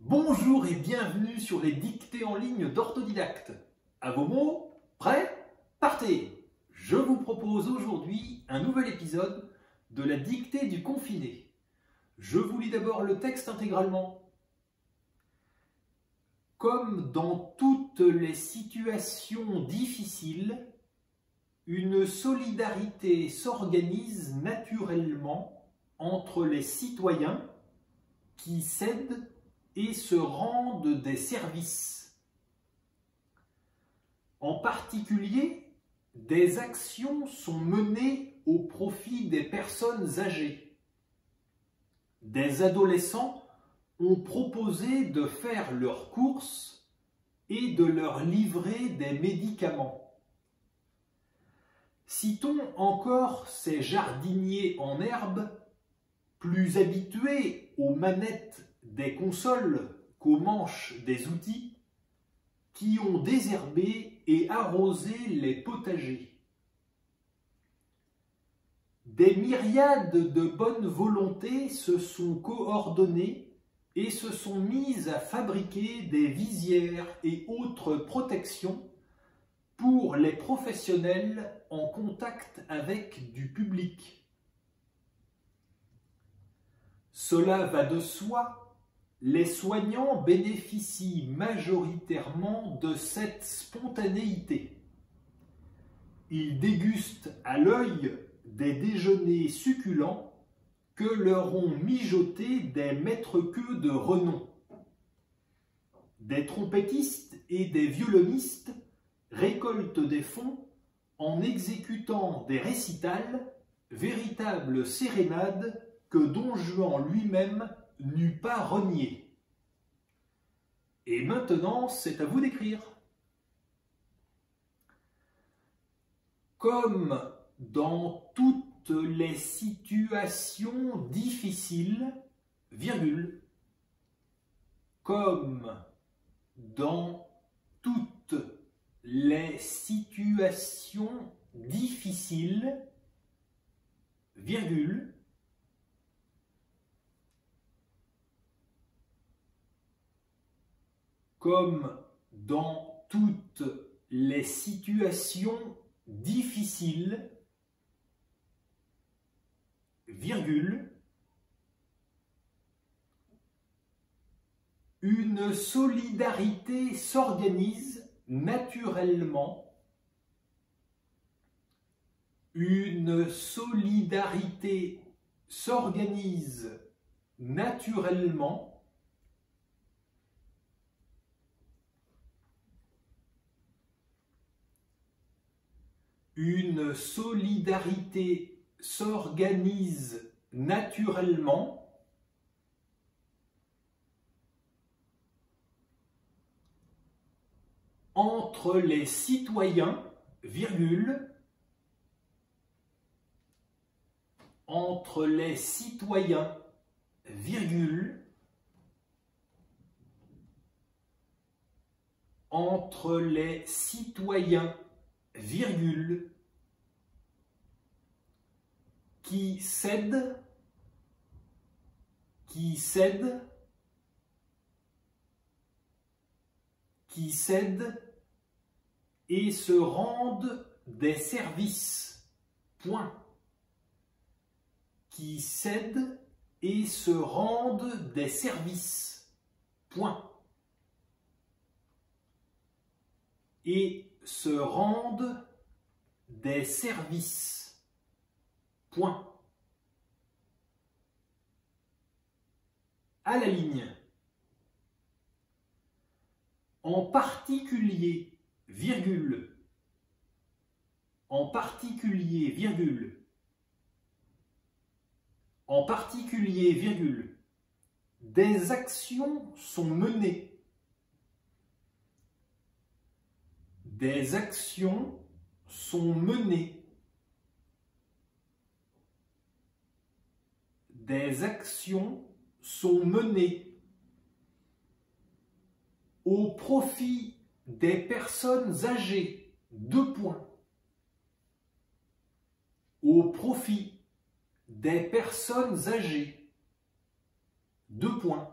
Bonjour et bienvenue sur les dictées en ligne d'Orthodidacte. À vos mots, prêts, partez! Je vous propose aujourd'hui un nouvel épisode de la dictée du confiné. Je vous lis d'abord le texte intégralement. Comme dans toutes les situations difficiles, une solidarité s'organise naturellement entre les citoyens qui s'aident et se rendent des services. En particulier, des actions sont menées au profit des personnes âgées. Des adolescents ont proposé de faire leurs courses et de leur livrer des médicaments. Citons encore ces jardiniers en herbe, plus habitués aux manettes des consoles qu'aux manches des outils, qui ont désherbé et arrosé les potagers. Des myriades de bonnes volontés se sont coordonnées et se sont mises à fabriquer des visières et autres protections pour les professionnels en contact avec du public. Cela va de soi, les soignants bénéficient majoritairement de cette spontanéité. Ils dégustent à l'œil des déjeuners succulents que leur ont mijotés des maîtres-queux de renom. Des trompettistes et des violonistes récoltent des fonds en exécutant des récitals, véritables sérénades que Don Juan lui-même n'eût pas renié. Et maintenant, c'est à vous d'écrire. Comme dans toutes les situations difficiles, virgule, comme dans toutes les situations difficiles, virgule, comme dans toutes les situations difficiles, virgule, une solidarité s'organise naturellement, une solidarité s'organise naturellement, une solidarité s'organise naturellement entre les citoyens, virgule, entre les citoyens, virgule, entre les citoyens, virgule, qui s'aident et se rendent des services. Point. Qui s'aident et se rendent des services. Point. Et se rendent des services. Point. À la ligne. En particulier, virgule, en particulier, virgule, en particulier, virgule, des actions sont menées. Des actions sont menées. Des actions sont menées au profit des personnes âgées. Deux points. Au profit des personnes âgées. Deux points.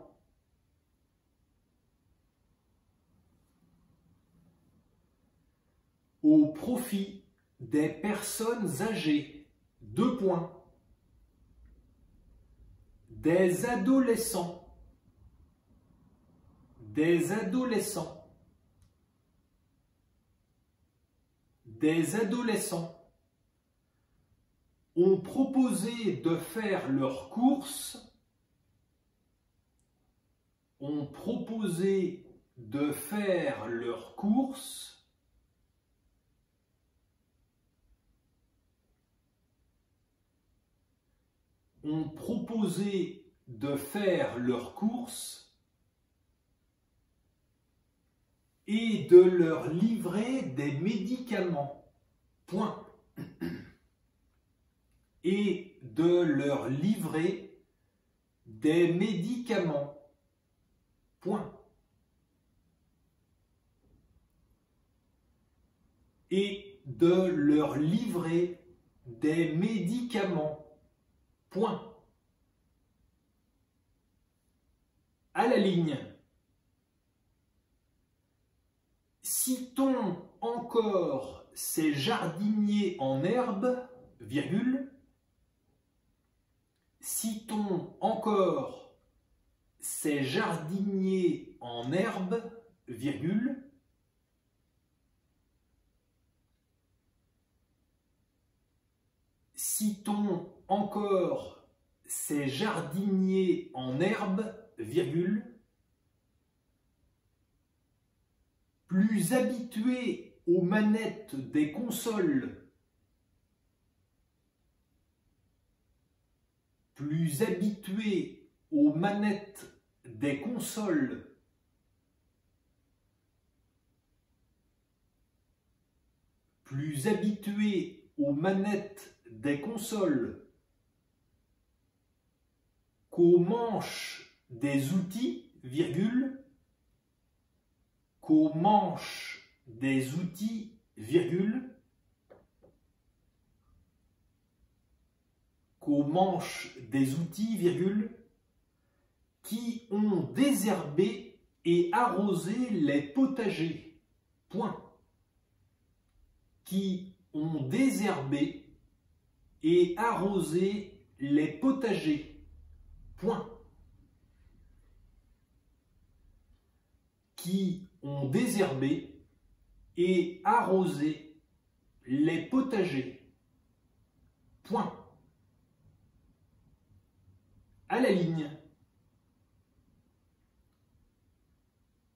au profit des personnes âgées. 2 points. Des adolescents. Des adolescents. Des adolescents ont proposé de faire leurs courses. Ont proposé de faire leurs courses ont proposé de faire leurs courses et de leur livrer des médicaments. Point. Et de leur livrer des médicaments. Point. Et de leur livrer des médicaments. Point. À la ligne. Citons encore ces jardiniers en herbe, virgule. Citons encore ces jardiniers en herbe, virgule. Citons encore ces jardiniers en herbe, virgule. Plus habitués aux manettes des consoles. Plus habitués aux manettes des consoles. Plus habitués aux manettes des consoles qu'aux manches des outils, virgule, qu'aux manches des outils, virgule, qu'aux manches des outils, virgule, qui ont désherbé et arrosé les potagers. Point. Qui ont désherbé et arrosé les potagers. Point. Qui ont désherbé et arrosé les potagers. Point. À la ligne.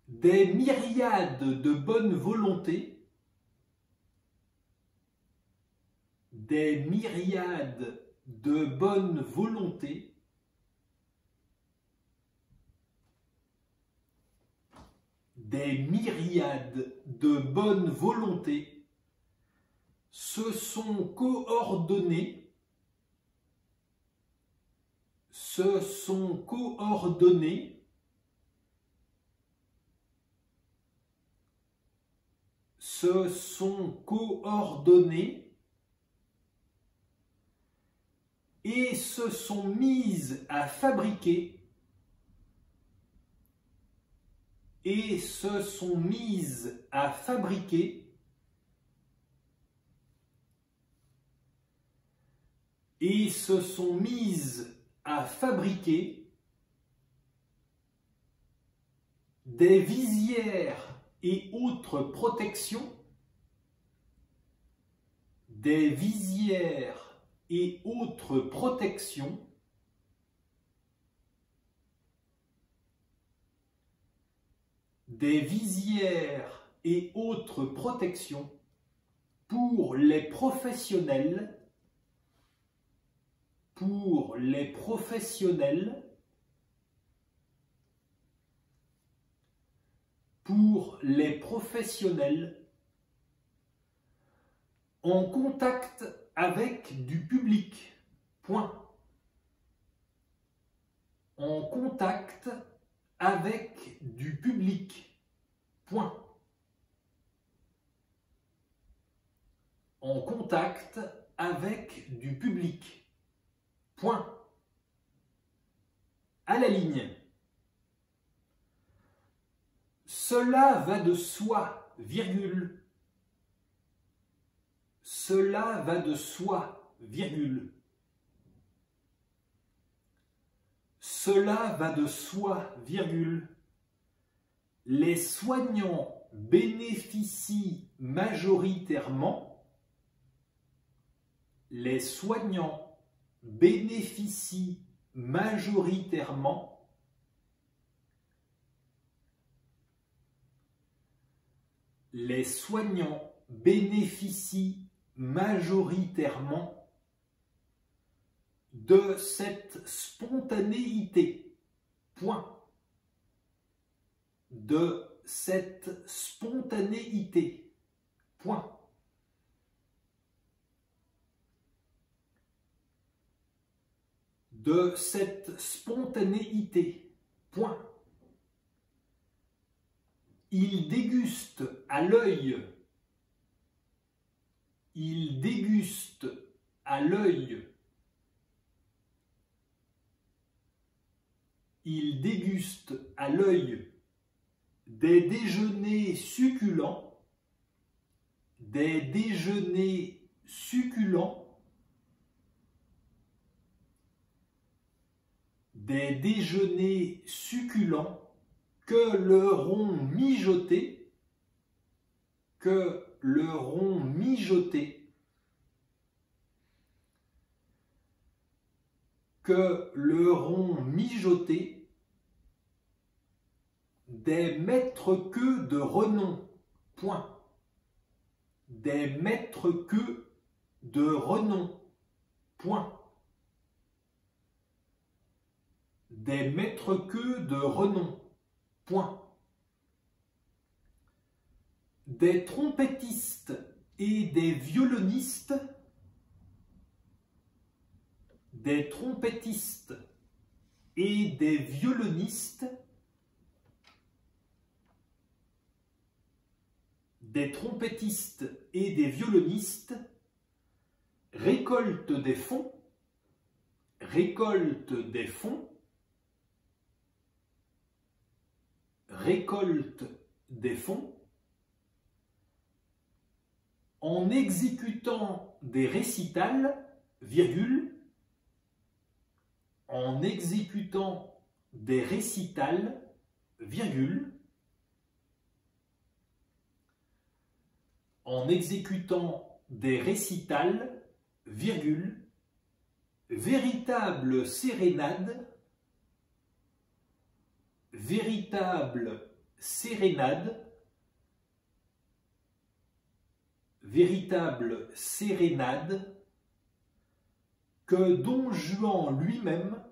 Des myriades de bonnes volontés, des myriades de bonnes volontés des myriades de bonnes volontés se sont coordonnées, se sont coordonnées se sont coordonnées et se sont mises à fabriquer et se sont mises à fabriquer et se sont mises à fabriquer des visières et autres protections, des visières et autres protections, des visières et autres protections pour les professionnels, pour les professionnels, pour les professionnels en contact avec du public. Point. En contact avec du public. Point. En contact avec du public. Point. À la ligne. Cela va de soi, virgule. Cela va de soi, virgule. Cela va de soi, virgule. Les soignants bénéficient majoritairement. Les soignants bénéficient majoritairement les soignants bénéficient majoritairement de cette spontanéité. Point. De cette spontanéité. Point. De cette spontanéité. Point. Il déguste à l'œil. Il déguste à l'œil. Il déguste à l'œil des déjeuners succulents, des déjeuners succulents, des déjeuners succulents que le rond mijoté, que le rond mijoté, que le rond mijoté, des maîtres-queux de renom, point. Des maîtres-queux de renom, point. Des maîtres-queux de renom, point. Des trompettistes et des violonistes, des trompettistes et des violonistes, des trompettistes et des violonistes récoltent des fonds, récoltent des fonds, récoltent des fonds, en exécutant des récitals, virgule, en exécutant des récitals, virgule, en exécutant des récitals, virgule, véritable sérénade, véritable sérénade, véritable sérénade, que Don Juan lui-même,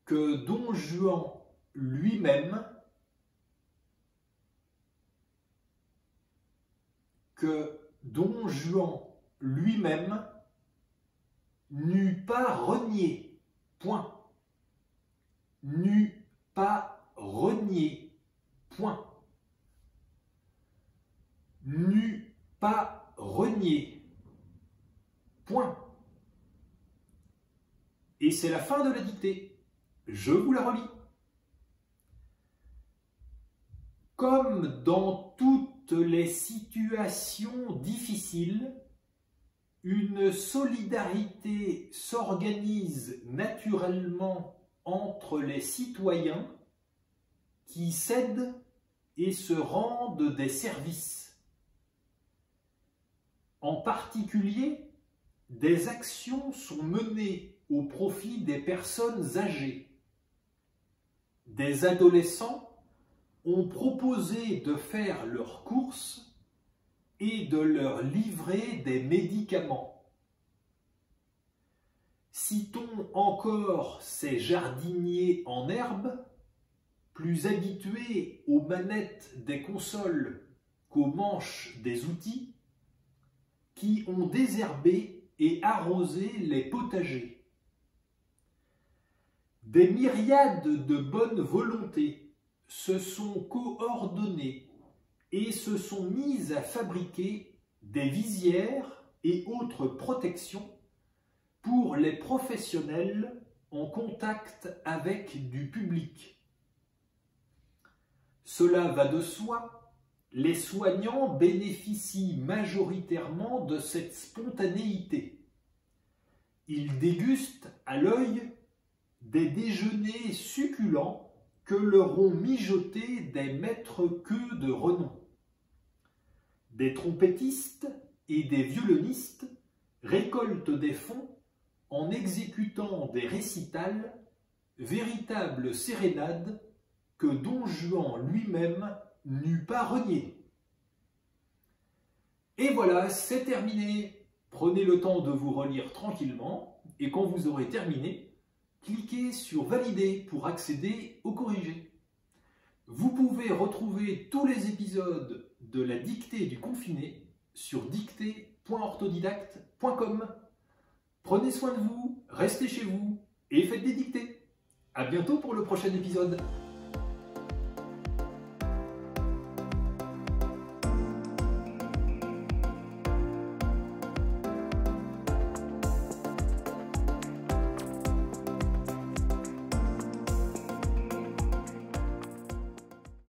que Don Juan lui-même, que Don Juan lui-même n'eût pas renié, point, n'eût pas renié, point, n'eût pas renié, point. Et c'est la fin de la dictée. Je vous la relis. Comme dans toutes les situations difficiles, une solidarité s'organise naturellement entre les citoyens qui cèdent et se rendent des services. En particulier, des actions sont menées au profit des personnes âgées. Des adolescents ont proposé de faire leurs courses et de leur livrer des médicaments. Citons encore ces jardiniers en herbe, plus habitués aux manettes des consoles qu'aux manches des outils, qui ont désherbé et arrosé les potagers. Des myriades de bonnes volontés se sont coordonnées et se sont mises à fabriquer des visières et autres protections pour les professionnels en contact avec du public. Cela va de soi, les soignants bénéficient majoritairement de cette spontanéité. Ils dégustent à l'œil des déjeuners succulents que leur ont mijotés des maîtres queux de renom. Des trompettistes et des violonistes récoltent des fonds en exécutant des récitals, véritables sérénades que Don Juan lui-même n'eût pas reniées. Et voilà, c'est terminé. Prenez le temps de vous relire tranquillement et quand vous aurez terminé, cliquez sur Valider pour accéder au corrigé. Vous pouvez retrouver tous les épisodes de la dictée du confiné sur dictée.orthodidacte.com. Prenez soin de vous, restez chez vous et faites des dictées. À bientôt pour le prochain épisode.